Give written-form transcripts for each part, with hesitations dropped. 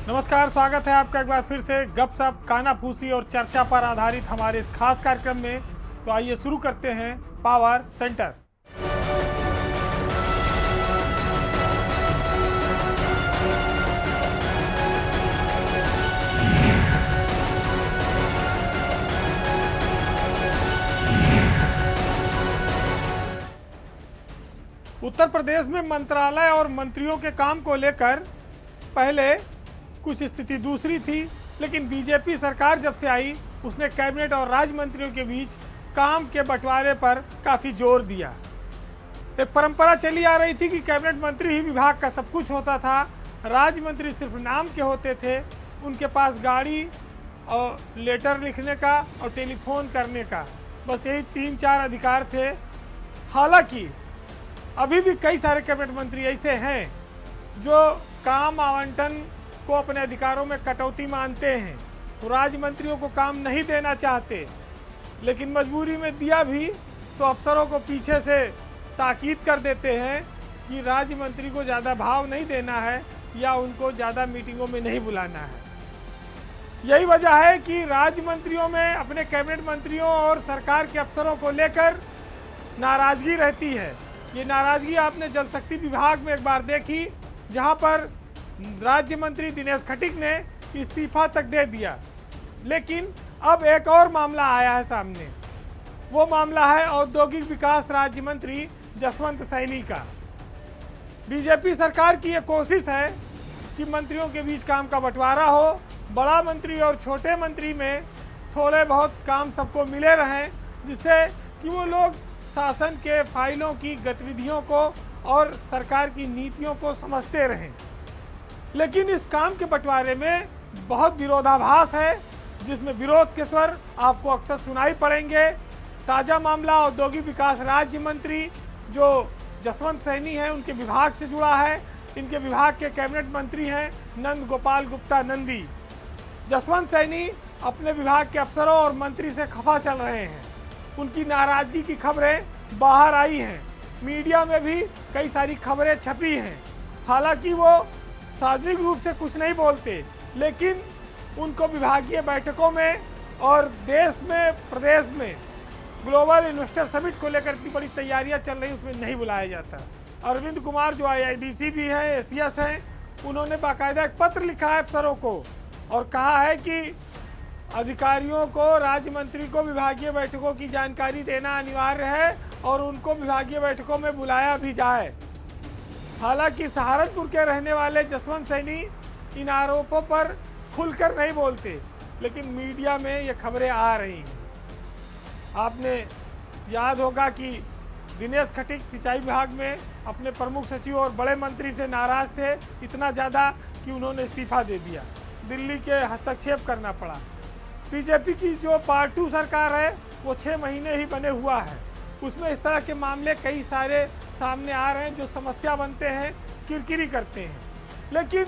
नमस्कार, स्वागत है आपका एक बार फिर से गपशप, कानाफूसी और चर्चा पर आधारित हमारे इस खास कार्यक्रम में। तो आइए शुरू करते हैं पावर सेंटर। उत्तर प्रदेश में मंत्रालय और मंत्रियों के काम को लेकर पहले कुछ स्थिति दूसरी थी, लेकिन बीजेपी सरकार जब से आई उसने कैबिनेट और राज्य मंत्रियों के बीच काम के बंटवारे पर काफ़ी जोर दिया। एक परंपरा चली आ रही थी कि कैबिनेट मंत्री ही विभाग का सब कुछ होता था, राज्य मंत्री सिर्फ नाम के होते थे, उनके पास गाड़ी और लेटर लिखने का और टेलीफोन करने का बस यही 3-4 अधिकार थे। हालांकि अभी भी कई सारे कैबिनेट मंत्री ऐसे हैं जो काम आवंटन को अपने अधिकारों में कटौती मानते हैं, तो राज्य मंत्रियों को काम नहीं देना चाहते, लेकिन मजबूरी में दिया भी तो अफसरों को पीछे से ताकीद कर देते हैं कि राज्य मंत्री को ज़्यादा भाव नहीं देना है या उनको ज़्यादा मीटिंगों में नहीं बुलाना है। यही वजह है कि राज्य मंत्रियों में अपने कैबिनेट मंत्रियों और सरकार के अफसरों को लेकर नाराज़गी रहती है। ये नाराज़गी आपने जल शक्ति विभाग में एक बार देखी, जहां पर राज्य मंत्री दिनेश खटीक ने इस्तीफा तक दे दिया। लेकिन अब एक और मामला आया है सामने, वो मामला है औद्योगिक विकास राज्य मंत्री जसवंत सैनी का। बीजेपी सरकार की ये कोशिश है कि मंत्रियों के बीच काम का बंटवारा हो, बड़ा मंत्री और छोटे मंत्री में थोड़े बहुत काम सबको मिले रहें, जिससे कि वो लोग शासन के फाइलों की गतिविधियों को और सरकार की नीतियों को समझते रहें। लेकिन इस काम के बंटवारे में बहुत विरोधाभास है, जिसमें विरोध के स्वर आपको अक्सर सुनाई पड़ेंगे। ताज़ा मामला औद्योगिक विकास राज्य मंत्री जो जसवंत सैनी हैं उनके विभाग से जुड़ा है। इनके विभाग के कैबिनेट मंत्री हैं नंद गोपाल गुप्ता नंदी। जसवंत सैनी अपने विभाग के अफसरों और मंत्री से खफा चल रहे हैं। उनकी नाराज़गी की खबरें बाहर आई हैं, मीडिया में भी कई सारी खबरें छपी हैं। हालांकि वो सार्वजनिक रूप से कुछ नहीं बोलते, लेकिन उनको विभागीय बैठकों में और देश में प्रदेश में ग्लोबल इन्वेस्टर समिट को लेकर की बड़ी तैयारियां चल रही, उसमें नहीं बुलाया जाता। अरविंद कुमार जो IIDC भी हैं, एसीएस हैं, उन्होंने बाकायदा एक पत्र लिखा है अफसरों को और कहा है कि अधिकारियों को, राज्य मंत्री को विभागीय बैठकों की जानकारी देना अनिवार्य है और उनको विभागीय बैठकों में बुलाया भी जाए। हालांकि सहारनपुर के रहने वाले जसवंत सैनी इन आरोपों पर खुलकर नहीं बोलते, लेकिन मीडिया में ये खबरें आ रही हैं। आपने याद होगा कि दिनेश खटीक सिंचाई विभाग में अपने प्रमुख सचिव और बड़े मंत्री से नाराज थे, इतना ज़्यादा कि उन्होंने इस्तीफा दे दिया, दिल्ली के हस्तक्षेप करना पड़ा। बीजेपी की जो पार्ट 2 सरकार है वो 6 महीने ही बने हुआ है, उसमें इस तरह के मामले कई सारे सामने आ रहे हैं जो समस्या बनते हैं, किरकिरी करते हैं। लेकिन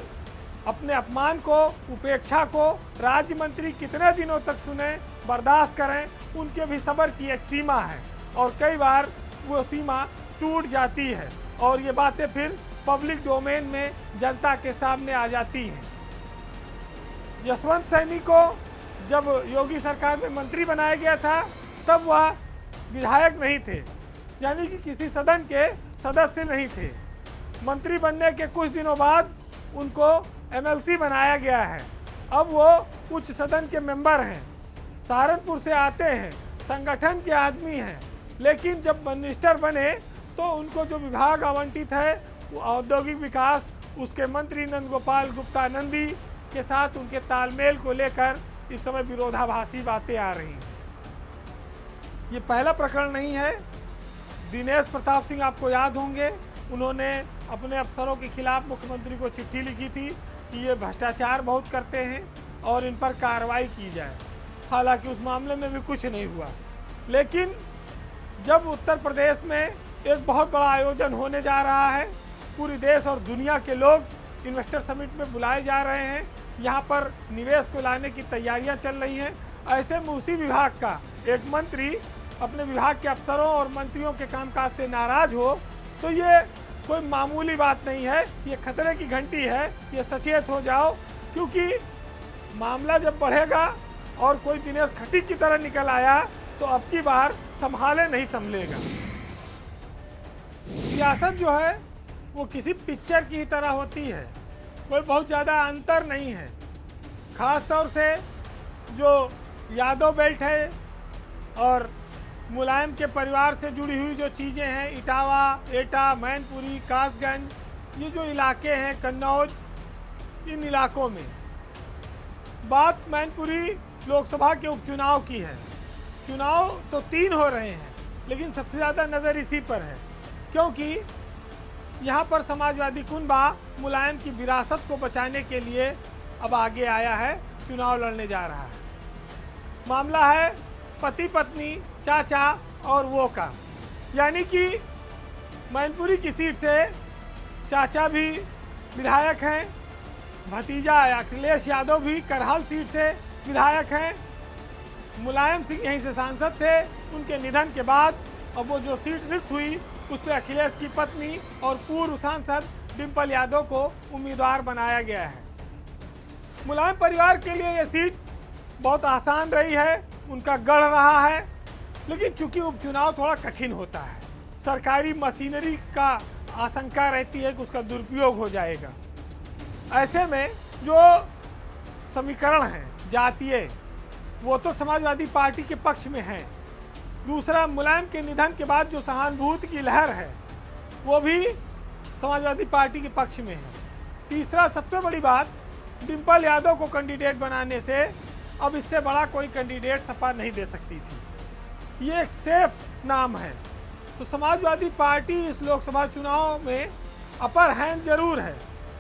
अपने अपमान को, उपेक्षा को राज्य मंत्री कितने दिनों तक सुने, बर्दाश्त करें, उनके भी सब्र की एक सीमा है और कई बार वो सीमा टूट जाती है और ये बातें फिर पब्लिक डोमेन में जनता के सामने आ जाती हैं। जसवंत सैनी को जब योगी सरकार में मंत्री बनाया गया था तब वह विधायक नहीं थे, यानी कि किसी सदन के सदस्य नहीं थे। मंत्री बनने के कुछ दिनों बाद उनको MLC बनाया गया है। अब वो उच्च सदन के मेंबर हैं, सहारनपुर से आते हैं, संगठन के आदमी हैं, लेकिन जब मिनिस्टर बने तो उनको जो विभाग आवंटित है वो औद्योगिक विकास, उसके मंत्री नंद गोपाल गुप्ता नंदी के साथ उनके तालमेल को लेकर इस समय विरोधाभासी बातें आ रही हैं। ये पहला प्रकरण नहीं है। दिनेश प्रताप सिंह आपको याद होंगे, उन्होंने अपने अफसरों के खिलाफ मुख्यमंत्री को चिट्ठी लिखी थी कि ये भ्रष्टाचार बहुत करते हैं और इन पर कार्रवाई की जाए। हालांकि उस मामले में भी कुछ नहीं हुआ। लेकिन जब उत्तर प्रदेश में एक बहुत बड़ा आयोजन होने जा रहा है, पूरी देश और दुनिया के लोग इन्वेस्टर समिट में बुलाए जा रहे हैं, यहाँ पर निवेश को लाने की तैयारियाँ चल रही हैं, ऐसे में उसी विभाग का एक मंत्री अपने विभाग के अफसरों और मंत्रियों के कामकाज से नाराज हो, तो ये कोई मामूली बात नहीं है, ये खतरे की घंटी है। ये सचेत हो जाओ क्योंकि मामला जब बढ़ेगा और कोई दिनेश खटीक की तरह निकल आया तो अब की बार संभाले नहीं संभलेगा। सियासत जो है वो किसी पिक्चर की तरह होती है, कोई बहुत ज़्यादा अंतर नहीं है। ख़ास तौर से जो यादव बेल्ट है और मुलायम के परिवार से जुड़ी हुई जो चीज़ें हैं, इटावा, एटा, मैनपुरी, कासगंज, ये जो इलाके हैं, कन्नौज, इन इलाकों में बात मैनपुरी लोकसभा के उपचुनाव की है। चुनाव तो 3 हो रहे हैं लेकिन सबसे ज़्यादा नज़र इसी पर है, क्योंकि यहाँ पर समाजवादी कुनबा मुलायम की विरासत को बचाने के लिए अब आगे आया है, चुनाव लड़ने जा रहा है। मामला है पति पत्नी, चाचा और वो का, यानी कि मैनपुरी की सीट से चाचा भी विधायक हैं, भतीजा अखिलेश यादव भी करहल सीट से विधायक हैं। मुलायम सिंह यहीं से सांसद थे, उनके निधन के बाद अब वो जो सीट रिक्त हुई उस पर अखिलेश की पत्नी और पूर्व सांसद डिम्पल यादव को उम्मीदवार बनाया गया है। मुलायम परिवार के लिए ये सीट बहुत आसान रही है, उनका गढ़ रहा है, लेकिन चूंकि उपचुनाव थोड़ा कठिन होता है, सरकारी मशीनरी का आशंका रहती है कि उसका दुरुपयोग हो जाएगा। ऐसे में जो समीकरण हैं जातीय, वो तो समाजवादी पार्टी के पक्ष में हैं। दूसरा, मुलायम के निधन के बाद जो सहानुभूति की लहर है वो भी समाजवादी पार्टी के पक्ष में है। तीसरा, सबसे बड़ी बात, डिम्पल यादव को कैंडिडेट बनाने से अब इससे बड़ा कोई कैंडिडेट सपा नहीं दे सकती थी। ये एक सेफ नाम है। तो समाजवादी पार्टी इस लोकसभा चुनाव में अपर हैंड जरूर है,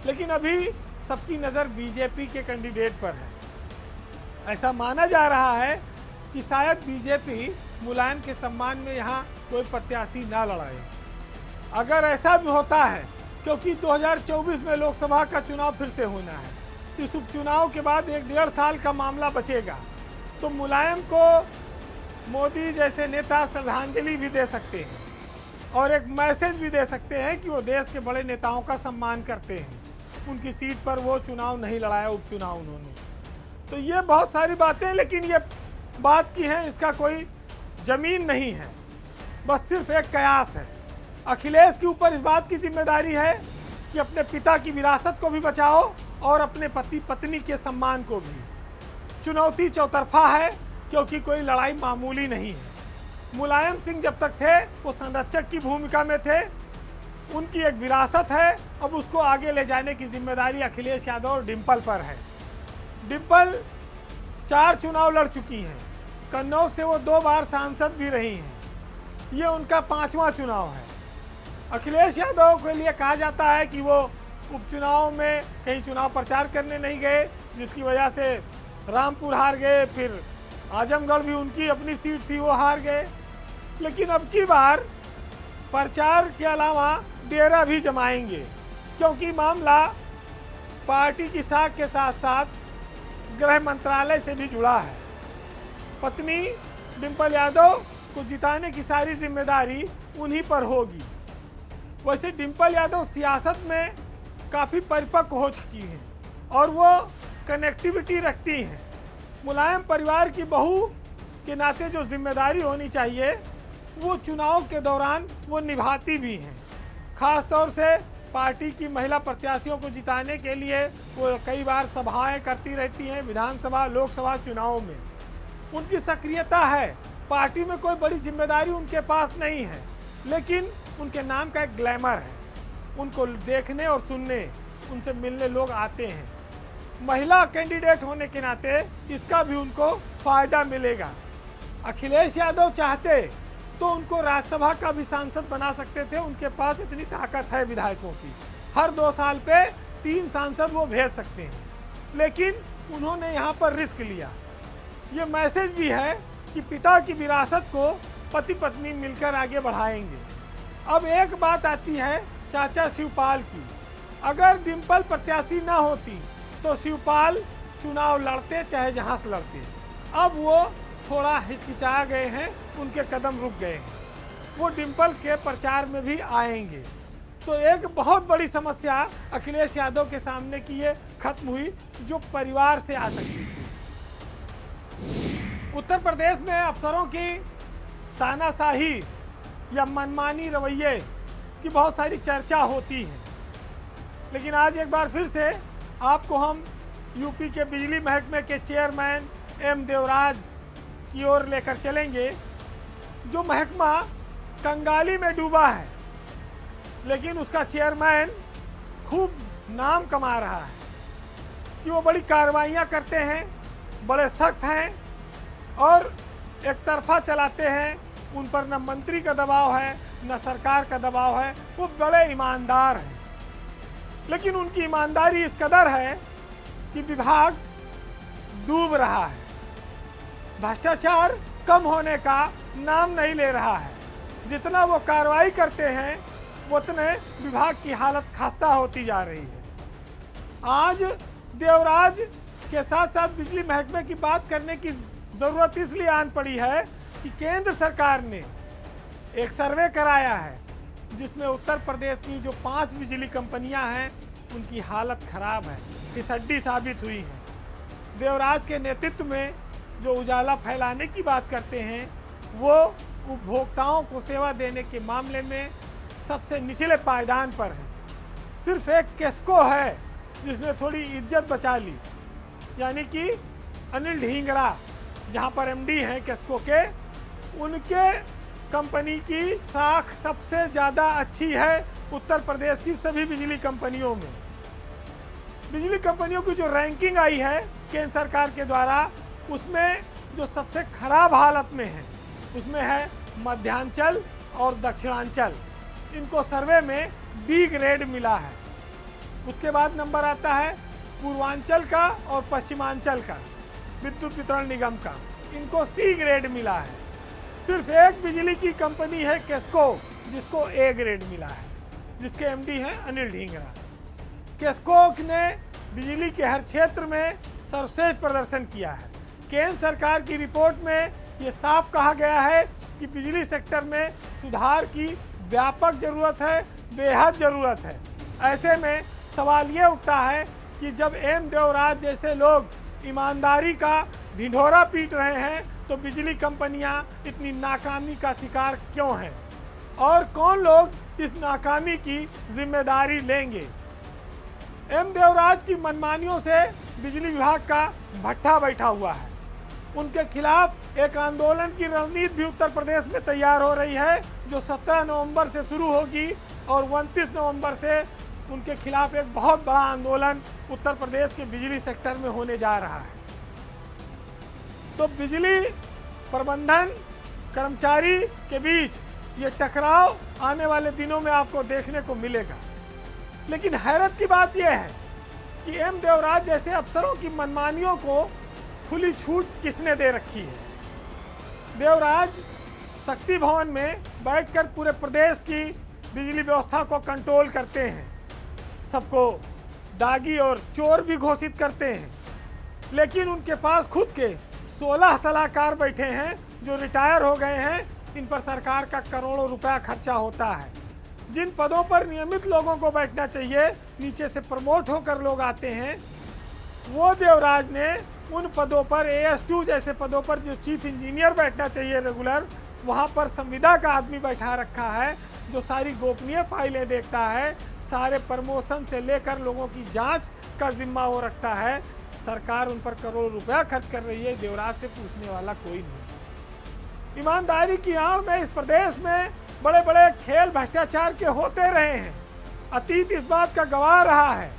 लेकिन अभी सबकी नज़र बीजेपी के कैंडिडेट पर है। ऐसा माना जा रहा है कि शायद बीजेपी मुलायम के सम्मान में यहाँ कोई प्रत्याशी ना लड़ाए। अगर ऐसा भी होता है, क्योंकि 2024 में लोकसभा का चुनाव फिर से होना है, इस उपचुनाव के बाद 1-1.5 साल का मामला बचेगा, तो मुलायम को मोदी जैसे नेता श्रद्धांजलि भी दे सकते हैं और एक मैसेज भी दे सकते हैं कि वो देश के बड़े नेताओं का सम्मान करते हैं। उनकी सीट पर वो चुनाव नहीं लड़ाया, उपचुनाव उन्होंने। तो ये बहुत सारी बातें, लेकिन ये बात की है, इसका कोई जमीन नहीं है, बस सिर्फ एक कयास है। अखिलेश के ऊपर इस बात की जिम्मेदारी है कि अपने पिता की विरासत को भी बचाओ और अपने पति पत्नी के सम्मान को भी। चुनौती चौतरफा है, क्योंकि कोई लड़ाई मामूली नहीं है। मुलायम सिंह जब तक थे वो संरक्षक की भूमिका में थे, उनकी एक विरासत है, अब उसको आगे ले जाने की जिम्मेदारी अखिलेश यादव और डिम्पल पर है। डिम्पल 4 चुनाव लड़ चुकी हैं, कन्नौज से वो 2 बार सांसद भी रही हैं, ये उनका 5वां चुनाव है। अखिलेश यादव के लिए कहा जाता है कि वो उपचुनाव में कहीं चुनाव प्रचार करने नहीं गए, जिसकी वजह से रामपुर हार गए, फिर आजमगढ़ भी उनकी अपनी सीट थी वो हार गए। लेकिन अब की बार प्रचार के अलावा डेरा भी जमाएंगे, क्योंकि मामला पार्टी की साख के साथ साथ गृह मंत्रालय से भी जुड़ा है। पत्नी डिम्पल यादव को जिताने की सारी जिम्मेदारी उन्हीं पर होगी। वैसे डिम्पल यादव सियासत में काफ़ी परिपक्व हो चुकी हैं और वो कनेक्टिविटी रखती हैं। मुलायम परिवार की बहू के नाते जो जिम्मेदारी होनी चाहिए वो चुनाव के दौरान वो निभाती भी हैं। ख़ास तौर से पार्टी की महिला प्रत्याशियों को जिताने के लिए वो कई बार सभाएं करती रहती हैं, विधानसभा लोकसभा चुनाव में उनकी सक्रियता है। पार्टी में कोई बड़ी जिम्मेदारी उनके पास नहीं है, लेकिन उनके नाम का एक ग्लैमर है, उनको देखने और सुनने, उनसे मिलने लोग आते हैं। महिला कैंडिडेट होने के नाते इसका भी उनको फ़ायदा मिलेगा। अखिलेश यादव चाहते तो उनको राज्यसभा का भी सांसद बना सकते थे, उनके पास इतनी ताकत है विधायकों की, हर 2 साल पे 3 सांसद वो भेज सकते हैं, लेकिन उन्होंने यहाँ पर रिस्क लिया। ये मैसेज भी है कि पिता की विरासत को पति पत्नी मिलकर आगे बढ़ाएंगे। अब एक बात आती है चाचा शिवपाल की, अगर डिम्पल प्रत्याशी ना होती तो शिवपाल चुनाव लड़ते चाहे जहाँ से लड़ते। अब वो थोड़ा हिचकिचा गए हैं, उनके कदम रुक गए हैं, वो डिम्पल के प्रचार में भी आएंगे। तो एक बहुत बड़ी समस्या अखिलेश यादव के सामने की ये खत्म हुई जो परिवार से आ सकती थी। उत्तर प्रदेश में अफसरों की तानाशाही या मनमानी रवैये की बहुत सारी चर्चा होती है, लेकिन आज एक बार फिर से आपको हम यूपी के बिजली महकमे के चेयरमैन एम देवराज की ओर लेकर चलेंगे, जो महकमा कंगाली में डूबा है, लेकिन उसका चेयरमैन खूब नाम कमा रहा है कि वो बड़ी कार्रवाइयाँ करते हैं, बड़े सख्त हैं और एक तरफा चलाते हैं। उन पर न मंत्री का दबाव है न सरकार का दबाव है, वो बड़े ईमानदार हैं। लेकिन उनकी ईमानदारी इस कदर है कि विभाग डूब रहा है, भ्रष्टाचार कम होने का नाम नहीं ले रहा है। जितना वो कार्रवाई करते हैं उतने विभाग की हालत खस्ता होती जा रही है। आज देवराज के साथ साथ बिजली महकमे की बात करने की ज़रूरत इसलिए आन पड़ी है कि केंद्र सरकार ने एक सर्वे कराया है जिसमें उत्तर प्रदेश की जो 5 बिजली कंपनियां हैं उनकी हालत खराब है, फिसड्डी साबित हुई है। देवराज के नेतृत्व में जो उजाला फैलाने की बात करते हैं वो उपभोक्ताओं को सेवा देने के मामले में सबसे निचले पायदान पर है। सिर्फ एक केस्को है जिसने थोड़ी इज्जत बचा ली, यानी कि अनिल ढींगरा जहां पर एमडी हैं केस्को के, उनके कंपनी की साख सबसे ज़्यादा अच्छी है उत्तर प्रदेश की सभी बिजली कंपनियों में। बिजली कंपनियों की जो रैंकिंग आई है केंद्र सरकार के द्वारा, उसमें जो सबसे खराब हालत में है उसमें है मध्यांचल और दक्षिणांचल। इनको सर्वे में डी ग्रेड मिला है। उसके बाद नंबर आता है पूर्वांचल का और पश्चिमांचल का विद्युत वितरण निगम का, इनको सी ग्रेड मिला है। सिर्फ एक बिजली की कंपनी है केस्को जिसको ए ग्रेड मिला है, जिसके एमडी हैं अनिल ढींगरा। केस्को ने बिजली के हर क्षेत्र में सर्वश्रेष्ठ प्रदर्शन किया है। केंद्र सरकार की रिपोर्ट में ये साफ कहा गया है कि बिजली सेक्टर में सुधार की व्यापक ज़रूरत है, बेहद ज़रूरत है। ऐसे में सवाल ये उठता है कि जब एम देवराज जैसे लोग ईमानदारी का ढिंढोरा पीट रहे हैं तो बिजली कंपनियां इतनी नाकामी का शिकार क्यों हैं और कौन लोग इस नाकामी की जिम्मेदारी लेंगे। एम देवराज की मनमानियों से बिजली विभाग का भट्ठा बैठा हुआ है। उनके खिलाफ एक आंदोलन की रणनीति भी उत्तर प्रदेश में तैयार हो रही है, जो 17 नवंबर से शुरू होगी और 29 नवंबर से उनके खिलाफ एक बहुत बड़ा आंदोलन उत्तर प्रदेश के बिजली सेक्टर में होने जा रहा है। तो बिजली प्रबंधन कर्मचारी के बीच ये टकराव आने वाले दिनों में आपको देखने को मिलेगा। लेकिन हैरत की बात यह है कि एम देवराज जैसे अफसरों की मनमानियों को खुली छूट किसने दे रखी है। देवराज शक्ति भवन में बैठकर पूरे प्रदेश की बिजली व्यवस्था को कंट्रोल करते हैं, सबको दागी और चोर भी घोषित करते हैं। लेकिन उनके पास खुद के 16 सलाहकार बैठे हैं जो रिटायर हो गए हैं। इन पर सरकार का करोड़ों रुपया खर्चा होता है। जिन पदों पर नियमित लोगों को बैठना चाहिए, नीचे से प्रमोट होकर लोग आते हैं, वो देवराज ने उन पदों पर AS2 जैसे पदों पर जो चीफ इंजीनियर बैठना चाहिए रेगुलर, वहाँ पर संविदा का आदमी बैठा रखा है जो सारी गोपनीय फाइलें देखता है, सारे प्रमोशन से लेकर लोगों की जांच का जिम्मा वो रखता है। सरकार उन पर करोड़ों रुपया खर्च कर रही है, देवराज से पूछने वाला कोई नहीं। ईमानदारी की आड़ में इस प्रदेश में बड़े बड़े खेल भ्रष्टाचार के होते रहे हैं। अतीत इस बात का गवाह रहा है।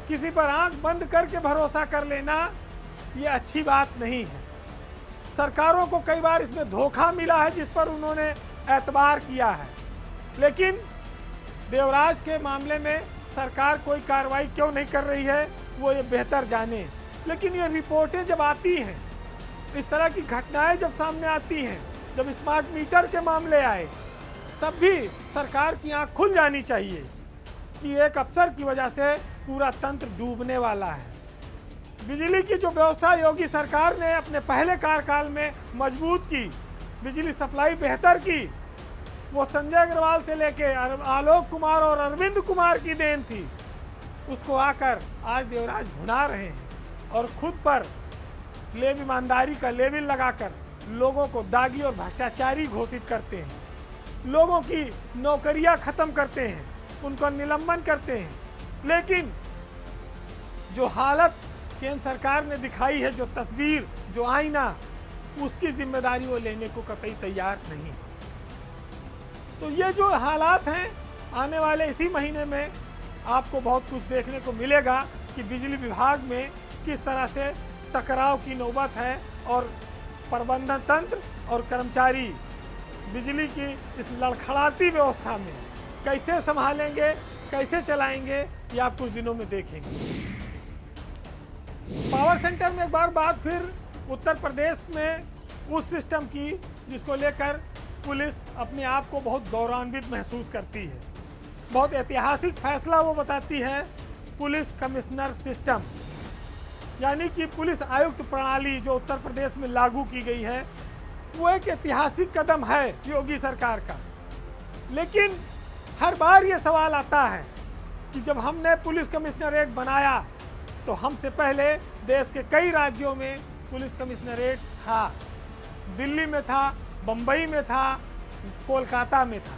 किसी पर आंख बंद करके भरोसा कर लेना ये अच्छी बात नहीं है। सरकारों को कई बार इसमें धोखा मिला है जिस पर उन्होंने एतबार किया है, लेकिन देवराज के मामले में सरकार कोई कार्रवाई क्यों नहीं कर रही है वो ये बेहतर जाने। लेकिन ये रिपोर्टें जब आती हैं, इस तरह की घटनाएं जब सामने आती हैं, जब स्मार्ट मीटर के मामले आए, तब भी सरकार की आंख खुल जानी चाहिए कि एक अफसर की वजह से पूरा तंत्र डूबने वाला है। बिजली की जो व्यवस्था योगी सरकार ने अपने पहले कार्यकाल में मजबूत की, बिजली सप्लाई बेहतर की, वो संजय अग्रवाल से लेके आलोक कुमार और अरविंद कुमार की देन थी, उसको आकर आज देवराज भुना रहे हैं और खुद पर ईमानदारी का लेबल लगाकर लोगों को दागी और भ्रष्टाचारी घोषित करते हैं, लोगों की नौकरियां खत्म करते हैं, उनको निलंबन करते हैं। लेकिन जो हालत केंद्र सरकार ने दिखाई है, जो तस्वीर, जो आईना, उसकी जिम्मेदारी वो लेने को कतई तैयार नहीं है। तो ये जो हालात हैं, आने वाले इसी महीने में आपको बहुत कुछ देखने को मिलेगा कि बिजली विभाग में किस तरह से टकराव की नौबत है और प्रबंधन तंत्र और कर्मचारी बिजली की इस लड़खड़ाती व्यवस्था में कैसे संभालेंगे, कैसे चलाएंगे, ये आप कुछ दिनों में देखेंगे। पावर सेंटर में एक बार बात फिर उत्तर प्रदेश में उस सिस्टम की जिसको लेकर पुलिस अपने आप को बहुत गौरवान्वित महसूस करती है। बहुत ऐतिहासिक फैसला वो बताती है, पुलिस कमिश्नर सिस्टम, यानी कि पुलिस आयुक्त प्रणाली जो उत्तर प्रदेश में लागू की गई है, वो एक ऐतिहासिक कदम है योगी सरकार का। लेकिन हर बार ये सवाल आता है कि जब हमने पुलिस कमिश्नरेट बनाया तो हमसे पहले देश के कई राज्यों में पुलिस कमिश्नरेट था, दिल्ली में था, बम्बई में था, कोलकाता में था।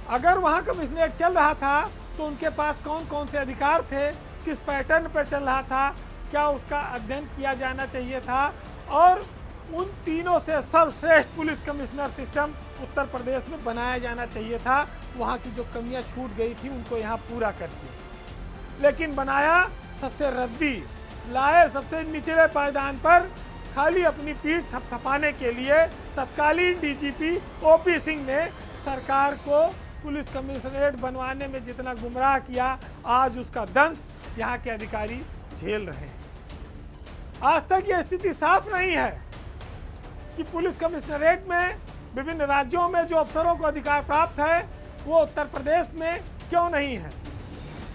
अगर वहाँ कमिश्नरेट चल रहा था तो उनके पास कौन कौन से अधिकार थे, किस पैटर्न पर चल रहा था, क्या उसका अध्ययन किया जाना चाहिए था, और उन तीनों से सर्वश्रेष्ठ police commissioner system Uttar Pradesh में बनाया जाना चाहिए था। वहाँ की जो कमियाँ छूट गई थी उनको यहाँ पूरा कर दिया, लेकिन बनाया सबसे रद्दी, लाए सबसे निचले पायदान पर, खाली अपनी पीठ थपथपाने के लिए तत्कालीन डीजीपी ओपी सिंह ने सरकार को पुलिस कमिश्नरेट बनवाने में जितना गुमराह किया, आज उसका दंश यहाँ के अधिकारी झेल रहे हैं। आज तक ये स्थिति साफ नहीं है कि पुलिस कमिश्नरेट में विभिन्न राज्यों में जो अफसरों को अधिकार प्राप्त है वो उत्तर प्रदेश में क्यों नहीं है।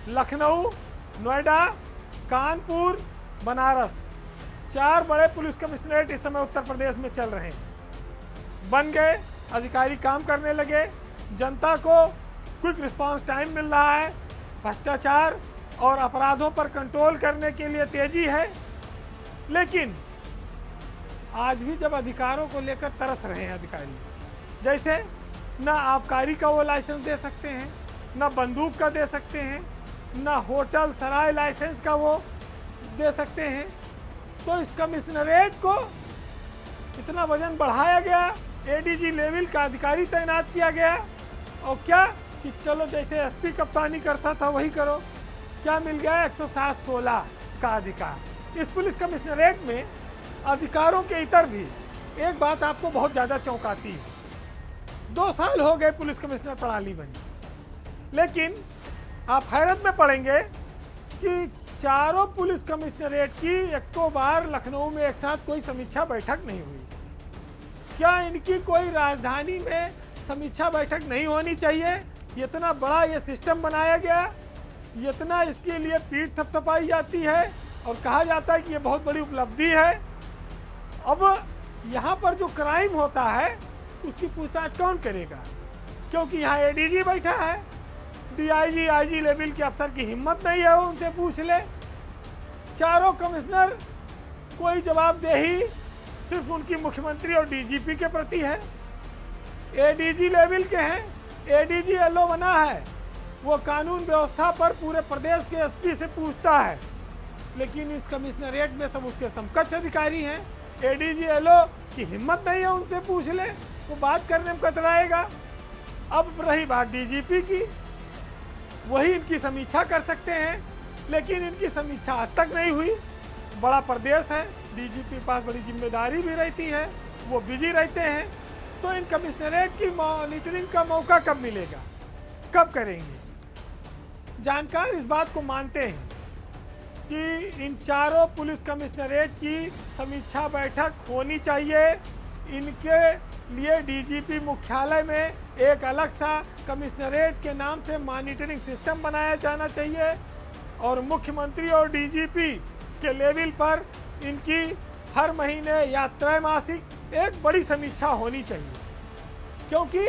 लखनऊ, नोएडा, कानपुर, बनारस, 4 बड़े पुलिस कमिश्नरेट इस समय उत्तर प्रदेश में चल रहे हैं। बन गए, अधिकारी काम करने लगे, जनता को क्विक रिस्पांस टाइम मिल रहा है, भ्रष्टाचार और अपराधों पर कंट्रोल करने के लिए तेजी है। लेकिन आज भी जब अधिकारों को लेकर तरस रहे हैं अधिकारी, जैसे ना आबकारी का वो लाइसेंस दे सकते हैं, ना बंदूक का दे सकते हैं, ना होटल सराय लाइसेंस का वो दे सकते हैं, तो इस कमिश्नरेट को इतना वजन बढ़ाया गया, एडीजी लेवल का अधिकारी तैनात किया गया, और क्या कि चलो जैसे एसपी कप्तानी करता था वही करो। क्या मिल गया? 107-16 का अधिकार। इस पुलिस कमिश्नरेट में अधिकारों के इतर भी एक बात आपको बहुत ज़्यादा चौंकाती है। 2 साल हो गए पुलिस कमिश्नर प्रणाली बनी, लेकिन आप हैरत में पड़ेंगे कि चारों पुलिस कमिश्नरेट की एको बार लखनऊ में एक साथ कोई समीक्षा बैठक नहीं हुई। क्या इनकी कोई राजधानी में समीक्षा बैठक नहीं होनी चाहिए? इतना बड़ा ये सिस्टम बनाया गया, इतना इसके लिए पीठ थपथपाई जाती है और कहा जाता है कि ये बहुत बड़ी उपलब्धि है। अब यहाँ पर जो क्राइम होता है उसकी पूछताछ कौन करेगा? क्योंकि यहाँ एडीजी बैठा है, डीआईजी, आईजी लेवल के अफसर की हिम्मत नहीं है वो उनसे पूछ ले। चारों कमिश्नर कोई जवाबदेही सिर्फ उनकी मुख्यमंत्री और डीजीपी के प्रति है। एडीजी लेवल के हैं, एडीजी एलओ बना है, वो कानून व्यवस्था पर पूरे प्रदेश के एसपी से पूछता है, लेकिन इस कमिश्नरेट में सब उसके समकक्ष अधिकारी हैं। एडीजी एलओ की हिम्मत नहीं है उनसे पूछ ले, वो बात करने में कतराएगा। अब रही बात डीजीपी की, वही इनकी समीक्षा कर सकते हैं, लेकिन इनकी समीक्षा आज तक नहीं हुई। बड़ा प्रदेश है, डीजीपी के पास बड़ी जिम्मेदारी भी रहती है, वो बिजी रहते हैं, तो इन कमिश्नरेट की मॉनिटरिंग का मौका कब मिलेगा, कब करेंगे? जानकार इस बात को मानते हैं कि इन चारों पुलिस कमिश्नरेट की समीक्षा बैठक होनी चाहिए। इनके लिए डीजीपी मुख्यालय में एक अलग सा कमिश्नरेट के नाम से मॉनिटरिंग सिस्टम बनाया जाना चाहिए और मुख्यमंत्री और डीजीपी के लेवल पर इनकी हर महीने या त्रैमासिक एक बड़ी समीक्षा होनी चाहिए। क्योंकि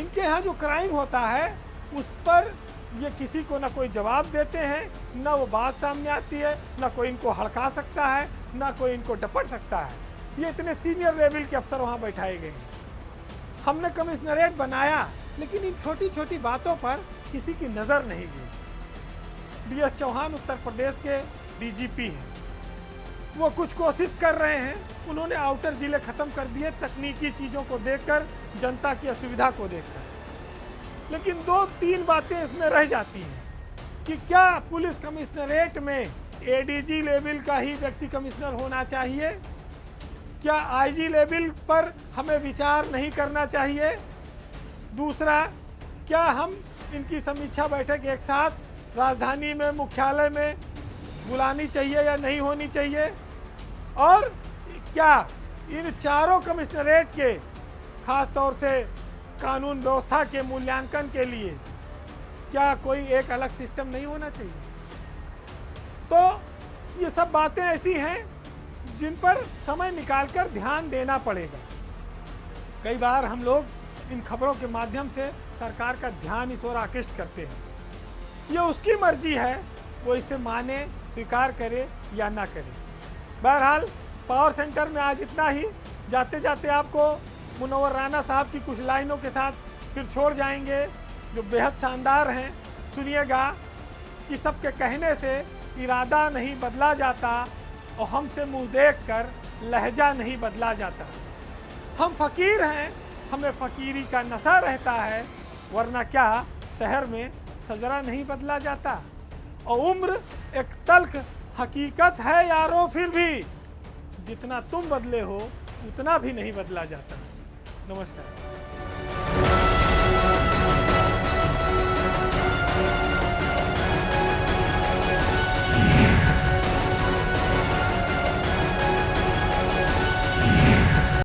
इनके यहाँ जो क्राइम होता है उस पर ये किसी को ना कोई जवाब देते हैं, ना वो बात सामने आती है, ना कोई इनको हड़का सकता है, ना कोई इनको डपट सकता है। ये इतने सीनियर लेवल के अफसर वहाँ बैठाए गए हैं। हमने कमिश्नरेट बनाया, लेकिन इन छोटी छोटी बातों पर किसी की नज़र नहीं गई। DS चौहान उत्तर प्रदेश के DGP हैं, वो कुछ कोशिश कर रहे हैं। उन्होंने आउटर जिले ख़त्म कर दिए तकनीकी चीज़ों को देखकर, जनता की असुविधा को देखकर। लेकिन 2-3 बातें इसमें रह जाती हैं कि क्या पुलिस कमिश्नरेट में ADG लेवल का ही व्यक्ति कमिश्नर होना चाहिए? क्या IG लेवल पर हमें विचार नहीं करना चाहिए? दूसरा, क्या हम इनकी समीक्षा बैठक एक साथ राजधानी में मुख्यालय में बुलानी चाहिए या नहीं होनी चाहिए? और क्या इन चारों कमिश्नरेट के खास तौर से कानून व्यवस्था के मूल्यांकन के लिए क्या कोई एक अलग सिस्टम नहीं होना चाहिए? तो ये सब बातें ऐसी हैं जिन पर समय निकालकर ध्यान देना पड़ेगा। कई बार हम लोग इन खबरों के माध्यम से सरकार का ध्यान इस ओर आकृष्ट करते हैं। ये उसकी मर्जी है, वो इसे माने, स्वीकार करे या ना करे। बहरहाल पावर सेंटर में आज इतना ही। जाते जाते आपको मुनव्वर राना साहब की कुछ लाइनों के साथ फिर छोड़ जाएंगे जो बेहद शानदार हैं। सुनिएगा कि सबके कहने से इरादा नहीं बदला जाता और हमसे मुंह देखकर लहजा नहीं बदला जाता। हम फ़कीर हैं, हमें फ़कीरी का नशा रहता है, वरना क्या शहर में सजरा नहीं बदला जाता। और उम्र एक तल्ख हकीकत है यारो, फिर भी जितना तुम बदले हो उतना भी नहीं बदला जाता। नमस्कार।